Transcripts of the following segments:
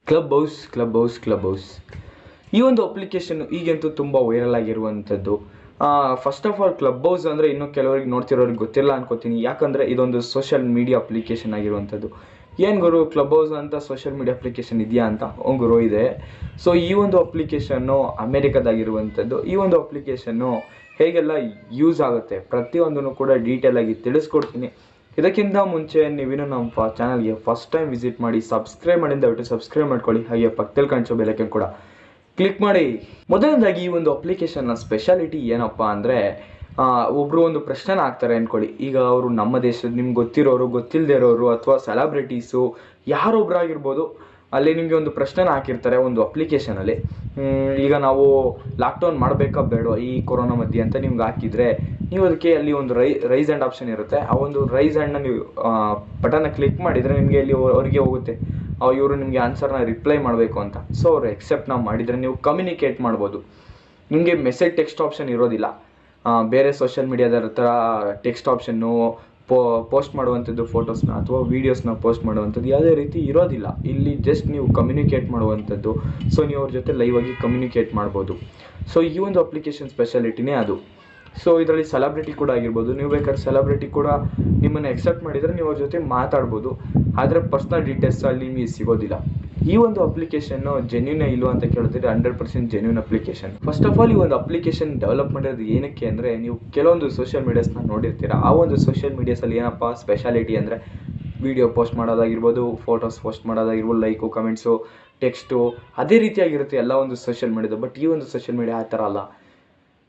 Club house ಈ ಒಂದು application ಈಗಂತೂ ತುಂಬ ವೈರಲ್ ಆಗಿರುವಂಥದ್ದು. First of all club house ಅಂದರೆ ಇನ್ನೂ ಕೆಲವರಿಗೆ ನೋಡ್ತಿರೋರಿಗೆ ಗೊತ್ತಿಲ್ಲ ಅನ್ಕೋತೀನಿ, ಯಾಕಂದರೆ ಇದೊಂದು ಸೋಷಿಯಲ್ ಮೀಡಿಯಾ ಅಪ್ಲಿಕೇಶನ್ ಆಗಿರುವಂಥದ್ದು. ಏನು ಗುರು ಕ್ಲಬ್ ಹೌಸ್ ಅಂತ ಸೋಷಿಯಲ್ ಮೀಡಿಯಾ ಅಪ್ಲಿಕೇಶನ್ ಇದೆಯಾ ಅಂತ? ಗುರು ಇದೆ. ಸೊ ಈ ಒಂದು ಅಪ್ಲಿಕೇಶನ್ನು ಅಮೇರಿಕಾದಾಗಿರುವಂಥದ್ದು. ಈ ಒಂದು ಅಪ್ಲಿಕೇಶನ್ನು ಹೇಗೆಲ್ಲ ಯೂಸ್ ಆಗುತ್ತೆ ಪ್ರತಿಯೊಂದನ್ನು ಕೂಡ ಡೀಟೇಲಾಗಿ ತಿಳಿಸ್ಕೊಡ್ತೀನಿ. ಇದಕ್ಕಿಂತ ಮುಂಚೆ ನೀವಿನ್ನೂ ನಮ್ಮ ಚಾನಲ್ಗೆ ಫಸ್ಟ್ ಟೈಮ್ ವಿಸಿಟ್ ಮಾಡಿ ಸಬ್ಸ್ಕ್ರೈಬ್ ಮಾಡಿ, ದಯವಿಟ್ಟು ಸಬ್ಸ್ಕ್ರೈಬ್ ಮಾಡ್ಕೊಳ್ಳಿ. ಹಾಗೆ ಪಕ್ಕದಲ್ಲಿ ಕಾಣಿಸೋ ಬೆಲೈಕನ್ ಕೂಡ ಕ್ಲಿಕ್ ಮಾಡಿ. ಮೊದಲನೇದಾಗಿ ಈ ಒಂದು ಅಪ್ಲಿಕೇಶನ್ನ ಸ್ಪೆಷಾಲಿಟಿ ಏನಪ್ಪ ಅಂದರೆ, ಒಬ್ಬರು ಒಂದು ಪ್ರಶ್ನೆನ ಹಾಕ್ತಾರೆ ಅಂದ್ಕೊಳ್ಳಿ. ಈಗ ಅವರು ನಮ್ಮ ದೇಶದ ನಿಮ್ಗೆ ಗೊತ್ತಿರೋರು, ಗೊತ್ತಿಲ್ಲದೆ ಇರೋರು, ಅಥವಾ ಸೆಲೆಬ್ರಿಟೀಸು ಯಾರೊಬ್ಬರಾಗಿರ್ಬೋದು. ಅಲ್ಲಿ ನಿಮಗೆ ಒಂದು ಪ್ರಶ್ನೆನ ಹಾಕಿರ್ತಾರೆ ಒಂದು ಅಪ್ಲಿಕೇಶನಲ್ಲಿ. ಈಗ ನಾವು ಲಾಕ್ಡೌನ್ ಮಾಡಬೇಕಾ ಬೇಡ ಈ ಕೊರೋನಾ ಮಧ್ಯೆ ಅಂತ ನಿಮ್ಗೆ ಹಾಕಿದರೆ, ನೀವು ಅದಕ್ಕೆ ಅಲ್ಲಿ ಒಂದು ರೈಸ್ ಆ್ಯಂಡ್ ಆಪ್ಷನ್ ಇರುತ್ತೆ. ಆ ಒಂದು ರೈಸ್ ಆ್ಯಂಡ್ನ ನೀವು ಬಟನ್ನ ಕ್ಲಿಕ್ ಮಾಡಿದರೆ ನಿಮಗೆ ಅಲ್ಲಿ ಅವರಿಗೆ ಹೋಗುತ್ತೆ, ಇವರು ನಿಮಗೆ ಆನ್ಸರ್ನ ರಿಪ್ಲೈ ಮಾಡಬೇಕು ಅಂತ. ಸೊ ಅವರು ಎಕ್ಸೆಪ್ಟ್ ನಾವು ಮಾಡಿದರೆ ನೀವು ಕಮ್ಯುನಿಕೇಟ್ ಮಾಡ್ಬೋದು. ನಿಮಗೆ ಮೆಸೇಜ್ ಟೆಕ್ಸ್ಟ್ ಆಪ್ಷನ್ ಇರೋದಿಲ್ಲ. ಬೇರೆ ಸೋಷಿಯಲ್ ಮೀಡಿಯಾದ ಥರ ಟೆಕ್ಸ್ಟ್ ಆಪ್ಷನ್ನು ಪೋಸ್ಟ್ ಮಾಡುವಂಥದ್ದು, ಫೋಟೋಸ್ನ ಅಥವಾ ವೀಡಿಯೋಸ್ನ ಪೋಸ್ಟ್ ಮಾಡುವಂಥದ್ದು ಯಾವುದೇ ರೀತಿ ಇರೋದಿಲ್ಲ. ಇಲ್ಲಿ ಜಸ್ಟ್ ನೀವು ಕಮ್ಯುನಿಕೇಟ್ ಮಾಡುವಂಥದ್ದು. ಸೊ ನೀವು ಅವ್ರ ಜೊತೆ ಲೈವ್ ಆಗಿ ಕಮ್ಯುನಿಕೇಟ್ ಮಾಡ್ಬೋದು. ಸೊ ಈ ಒಂದು ಅಪ್ಲಿಕೇಶನ್ ಸ್ಪೆಷಾಲಿಟಿನೇ ಅದು. ಸೊ ಇದರಲ್ಲಿ ಸೆಲೆಬ್ರಿಟಿ ಕೂಡ ಆಗಿರ್ಬೋದು. ನೀವು ಬೇಕಾದ್ರೆ ಸೆಲೆಬ್ರಿಟಿ ಕೂಡ ನಿಮ್ಮನ್ನು ಎಕ್ಸೆಪ್ಟ್ ಮಾಡಿದರೆ ನೀವು ಅವ್ರ ಜೊತೆ ಮಾತಾಡ್ಬೋದು. ಆದರೆ ಪರ್ಸ್ನಲ್ ಡೀಟೇಲ್ಸ್ ಅಲ್ಲಿ ನಿಮಗೆ ಸಿಗೋದಿಲ್ಲ. ಈ ಒಂದು ಅಪ್ಲಿಕೇಶನ್ನು ಜೆನ್ಯೂನೇ ಇಲ್ವ ಅಂತ ಕೇಳಿದ್ರೆ 100% genuine application. First of all ಈ ಒಂದು ಅಪ್ಲಿಕೇಶನ್ ಡೆವಲಪ್ ಮಾಡಿರೋದು ಏನಕ್ಕೆ ಅಂದರೆ, ನೀವು ಕೆಲವೊಂದು ಸೋಷಿಯಲ್ ಮೀಡಿಯಾಸ್ನ ನೋಡಿರ್ತೀರ. ಆ ಒಂದು ಸೋಷಿಯಲ್ ಮೀಡಿಯಾಸಲ್ಲಿ ಏನಪ್ಪ ಸ್ಪೆಷಾಲಿಟಿ ಅಂದರೆ, ವಿಡಿಯೋ ಪೋಸ್ಟ್ ಮಾಡೋದಾಗಿರ್ಬೋದು, ಫೋಟೋಸ್ ಪೋಸ್ಟ್ ಮಾಡೋದಾಗಿರ್ಬೋದು, ಲೈಕು, ಕಮೆಂಟ್ಸು, ಟೆಕ್ಸ್ಟು, ಅದೇ ರೀತಿಯಾಗಿರುತ್ತೆ ಎಲ್ಲ ಒಂದು ಸೋಷಿಯಲ್ ಮೀಡಿಯಾದ. ಬಟ್ ಈ ಒಂದು ಸೋಷಿಯಲ್ ಮೀಡಿಯಾ ಆ ಥರ ಅಲ್ಲ,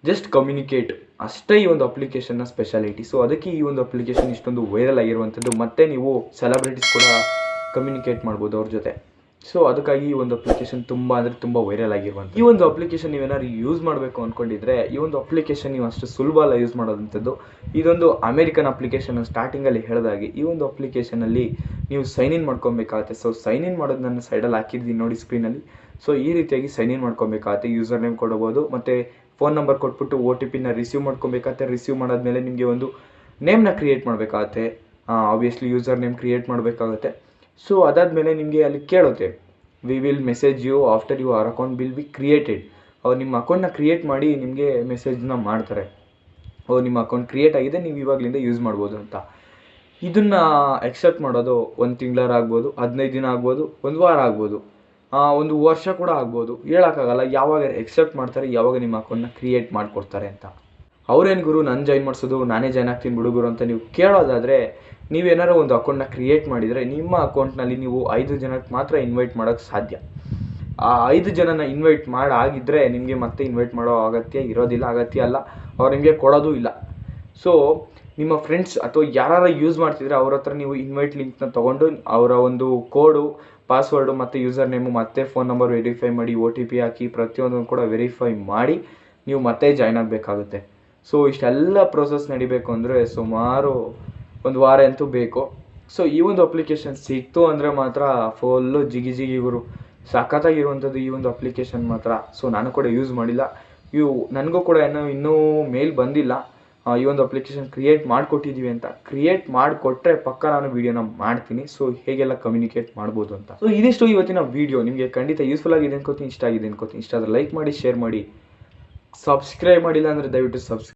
ಜಸ್ಟ್ ಕಮ್ಯುನಿಕೇಟ್ ಅಷ್ಟೇ ಈ ಒಂದು ಅಪ್ಲಿಕೇಶನ್ನ ಸ್ಪೆಷಾಲಿಟಿ. ಸೊ ಅದಕ್ಕೆ ಈ ಒಂದು ಅಪ್ಲಿಕೇಶನ್ ಇಷ್ಟೊಂದು ವೈರಲ್ ಆಗಿರುವಂಥದ್ದು. ಮತ್ತು ನೀವು ಸೆಲೆಬ್ರಿಟೀಸ್ ಕೂಡ ಕಮ್ಯುನಿಕೇಟ್ ಮಾಡ್ಬೋದು ಅವ್ರ ಜೊತೆ. ಸೊ ಅದಕ್ಕಾಗಿ ಈ ಒಂದು ಅಪ್ಲಿಕೇಶನ್ ತುಂಬ ಅಂದರೆ ತುಂಬ ವೈರಲ್ ಆಗಿರುವಂಥದ್ದು. ಈ ಒಂದು ಅಪ್ಲಿಕೇಶನ್ ನೀವೇನಾದ್ರು ಯೂಸ್ ಮಾಡಬೇಕು ಅಂದ್ಕೊಂಡಿದ್ರೆ, ಈ ಒಂದು ಅಪ್ಲಿಕೇಶನ್ ನೀವು ಅಷ್ಟು ಸುಲಭ ಅಲ್ಲ ಯೂಸ್ ಮಾಡೋದಂಥದ್ದು. ಇದೊಂದು ಅಮೇರಿಕನ್ ಅಪ್ಲಿಕೇಶನ್. ಸ್ಟಾರ್ಟಿಂಗಲ್ಲಿ ಹೇಳಿದಾಗೆ ಈ ಒಂದು ಅಪ್ಲಿಕೇಶನಲ್ಲಿ ನೀವು ಸೈನ್ ಇನ್ ಮಾಡ್ಕೊಬೇಕಾಗುತ್ತೆ. ಸೊ ಸೈನ್ ಇನ್ ಮಾಡೋದು ನನ್ನ ಸೈಡಲ್ಲಿ ಹಾಕಿದ್ದೀನಿ ನೋಡಿ ಸ್ಕ್ರೀನಲ್ಲಿ. ಸೊ ಈ ರೀತಿಯಾಗಿ ಸೈನ್ ಇನ್ ಮಾಡ್ಕೊಬೇಕಾಗುತ್ತೆ. ಯೂಸರ್ ನೇಮ್ ಕೊಡ್ಬೋದು, ಮತ್ತು ಫೋನ್ ನಂಬರ್ ಕೊಟ್ಬಿಟ್ಟು OTPನ ರಿಸೀವ್ ಮಾಡ್ಕೊಬೇಕಾಗತ್ತೆ. ರಿಸೀವ್ ಮಾಡಾದ್ಮೇಲೆ ನಿಮಗೆ ಒಂದು ನೇಮ್ನ ಕ್ರಿಯೇಟ್ ಮಾಡಬೇಕಾಗತ್ತೆ. ಆಬ್ವಿಯಸ್ಲಿ ಯೂಸರ್ ನೇಮ್ ಕ್ರಿಯೇಟ್ ಮಾಡಬೇಕಾಗುತ್ತೆ. ಸೊ ಅದಾದಮೇಲೆ ನಿಮಗೆ ಅಲ್ಲಿ ಕೇಳುತ್ತೆ, we will message you after your account will be created. ಅವ್ರು ನಿಮ್ಮ ಅಕೌಂಟ್ನ ಕ್ರಿಯೇಟ್ ಮಾಡಿ ನಿಮಗೆ ಮೆಸೇಜ್ನ ಮಾಡ್ತಾರೆ, ನಿಮ್ಮ ಅಕೌಂಟ್ ಕ್ರಿಯೇಟ್ ಆಗಿದೆ, ನೀವು ಇವಾಗಲಿಂದ ಯೂಸ್ ಮಾಡ್ಬೋದು ಅಂತ. ಇದನ್ನು ಎಕ್ಸೆಪ್ಟ್ ಮಾಡೋದು 1 ತಿಂಗಳಾಗ್ಬೋದು, 15 ದಿನ ಆಗ್ಬೋದು, 1 ವಾರ ಆಗ್ಬೋದು, 1 ವರ್ಷ ಕೂಡ ಆಗ್ಬೋದು. ಹೇಳೋಕ್ಕಾಗಲ್ಲ ಯಾವಾಗ ಎಕ್ಸೆಪ್ಟ್ ಮಾಡ್ತಾರೆ, ಯಾವಾಗ ನಿಮ್ಮ ಅಕೌಂಟ್ನ ಕ್ರಿಯೇಟ್ ಮಾಡಿಕೊಡ್ತಾರೆ ಅಂತ. ಅವ್ರೇನು ಗುರು ನಾನು ಜಾಯ್ನ್ ಮಾಡಿಸೋದು, ನಾನೇ ಜಾಯ್ನ್ ಆಗ್ತೀನಿ ಬಿಡುಗರು ಅಂತ ನೀವು ಕೇಳೋದಾದರೆ, ನೀವೇನಾರು ಒಂದು ಅಕೌಂಟ್ನ ಕ್ರಿಯೇಟ್ ಮಾಡಿದರೆ ನಿಮ್ಮ ಅಕೌಂಟ್ನಲ್ಲಿ ನೀವು 5 ಜನಕ್ಕೆ ಮಾತ್ರ ಇನ್ವೈಟ್ ಮಾಡೋಕ್ಕೆ ಸಾಧ್ಯ. ಆ 5 ಜನನ ಇನ್ವೈಟ್ ಆಗಿದ್ದರೆ ನಿಮಗೆ ಮತ್ತೆ ಇನ್ವೈಟ್ ಮಾಡೋ ಅಗತ್ಯ ಇರೋದಿಲ್ಲ. ಅಗತ್ಯ ಅಲ್ಲ, ಅವ್ರು ನಿಮಗೆ ಕೊಡೋದು ಇಲ್ಲ. ಸೊ ನಿಮ್ಮ ಫ್ರೆಂಡ್ಸ್ ಅಥವಾ ಯಾರು ಯೂಸ್ ಮಾಡ್ತಿದ್ರೆ ಅವ್ರ ಹತ್ರ ನೀವು ಇನ್ವೈಟ್ ಲಿಂಕ್ನ ತೊಗೊಂಡು ಅವರ ಒಂದು ಕೋಡು, ಪಾಸ್ವರ್ಡು ಮತ್ತು ಯೂಸರ್ ನೇಮು ಮತ್ತು ಫೋನ್ ನಂಬರ್ ವೆರಿಫೈ ಮಾಡಿ, OTP ಹಾಕಿ ಪ್ರತಿಯೊಂದನ್ನು ಕೂಡ ವೆರಿಫೈ ಮಾಡಿ ನೀವು ಮತ್ತೆ ಜಾಯ್ನ್ ಆಗಬೇಕಾಗುತ್ತೆ. ಸೊ ಇಷ್ಟೆಲ್ಲ ಪ್ರೋಸೆಸ್ ನಡಿಬೇಕು ಅಂದರೆ ಸುಮಾರು 1 ವಾರ ಅಂತೂ ಬೇಕು. ಸೊ ಈ ಒಂದು ಅಪ್ಲಿಕೇಶನ್ ಸಿಕ್ತು ಅಂದರೆ ಮಾತ್ರ ಫುಲ್ಲು ಜಿಗಿ ಗುರು, ಸಖತ್ತಾಗಿರುವಂಥದ್ದು ಈ ಒಂದು ಅಪ್ಲಿಕೇಶನ್ ಮಾತ್ರ. ಸೊ ನಾನು ಕೂಡ ಯೂಸ್ ಮಾಡಿಲ್ಲ, ನನಗೂ ಕೂಡ ಇನ್ನೂ ಮೇಲ್ ಬಂದಿಲ್ಲ ಈ ಒಂದು ಅಪ್ಲಿಕೇಶನ್ ಕ್ರಿಯೇಟ್ ಮಾಡಿಕೊಟ್ಟಿದ್ದೀವಿ ಅಂತ. ಕ್ರಿಯೇಟ್ ಮಾಡಿಕೊಟ್ರೆ ಪಕ್ಕ ನಾನು ವೀಡಿಯೋನ ಮಾಡ್ತೀನಿ, ಸೊ ಹೇಗೆಲ್ಲ ಕಮ್ಯುನಿಕೇಟ್ ಮಾಡ್ಬೋದು ಅಂತ. ಸೊ ಇದಿಷ್ಟು ಇವತ್ತಿನ ವೀಡಿಯೋ. ನಿಮಗೆ ಖಂಡಿತ ಯೂಸ್ಫುಲ್ ಆಗಿದೆ ಅನ್ಕೋತೀನಿ, ಇಷ್ಟ ಆಗಿದೆ ಅನ್ಕೋತೀನಿ. ಇಷ್ಟ ಆದರೆ ಲೈಕ್ ಮಾಡಿ, ಶೇರ್ ಮಾಡಿ, ಸಬ್ಸ್ಕ್ರೈಬ್ ಮಾಡಿಲ್ಲ ಅಂದರೆ ದಯವಿಟ್ಟು ಸಬ್ಸ್ಕ್ರೈಬ್